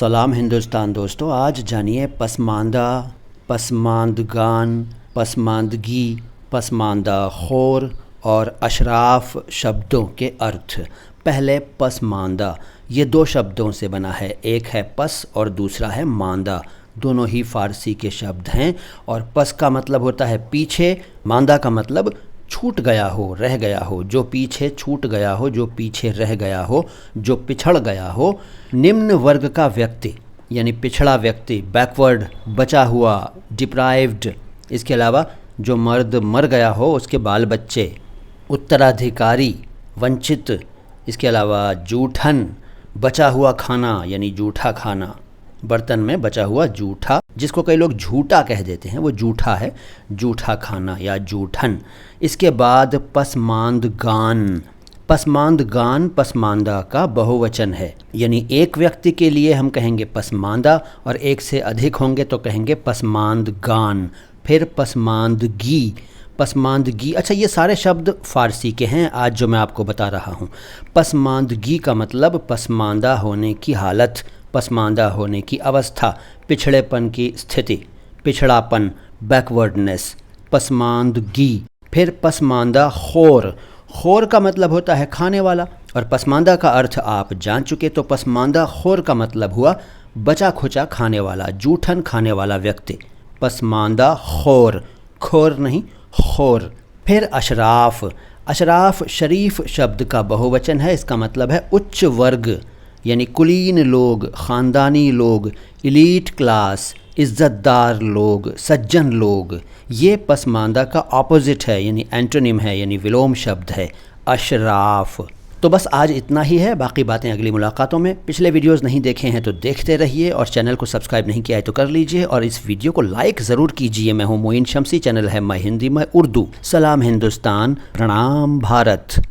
सलाम हिंदुस्तान दोस्तों, आज जानिए पसमानदा, पसमानदगान, पसमानदगी, पसमानदा खोर और अशराफ शब्दों के अर्थ। पहले पसमानदा, ये दो शब्दों से बना है, एक है पस और दूसरा है मांदा। दोनों ही फ़ारसी के शब्द हैं और पस का मतलब होता है पीछे, मांदा का मतलब छूट गया हो, रह गया हो, जो पीछे छूट गया हो, जो पीछे रह गया हो, जो पिछड़ गया हो। निम्न वर्ग का व्यक्ति यानी पिछड़ा व्यक्ति, बैकवर्ड, बचा हुआ, डिप्राइव्ड। इसके अलावा जो मर्द मर गया हो उसके बाल बच्चे, उत्तराधिकारी, वंचित। इसके अलावा जूठन, बचा हुआ खाना यानी जूठा खाना, बर्तन में बचा हुआ जूठा, जिसको कई लोग झूठा कह देते हैं, वो जूठा है, जूठा खाना या जूठन। इसके बाद पसमानदगान। पसमानदगान पसमानदा का बहुवचन है, यानी एक व्यक्ति के लिए हम कहेंगे पसमानदा और एक से अधिक होंगे तो कहेंगे पसमानदगान। फिर पसमानदगी, पसमानदगी। अच्छा, ये सारे शब्द फ़ारसी के हैं आज जो मैं आपको बता रहा हूँ। पसमानदगी का मतलब पसमानदा होने की हालत, पसमानदा होने की अवस्था, पिछड़ेपन की स्थिति, पिछड़ापन, बैकवर्डनेस, पसमानदगी। फिर पसमानदा खोर। खोर का मतलब होता है खाने वाला और पसमानदा का अर्थ आप जान चुके, तो पसमानदा खोर का मतलब हुआ बचा खुचा खाने वाला, जूठन खाने वाला व्यक्ति। पसमानदा खोर, खोर नहीं खोर। फिर अशराफ। अशराफ शरीफ शब्द का बहुवचन है, इसका मतलब है उच्च वर्ग यानी कुलीन लोग, ख़ानदानी लोग, इलीट क्लास, इज़्ज़तदार लोग, सज्जन लोग। ये पसमानदा का ऑपोजिट है यानी एंटोनिम है, यानी विलोम शब्द है अशराफ। तो बस आज इतना ही है, बाकी बातें अगली मुलाकातों में। पिछले वीडियोस नहीं देखे हैं तो देखते रहिए और चैनल को सब्सक्राइब नहीं किया है तो कर लीजिए और इस वीडियो को लाइक ज़रूर कीजिए। मैं हूँ मोइन शम्सी, चैनल है मैं हिंदी मैं उर्दू। सलाम हिंदुस्तान, प्रणाम भारत।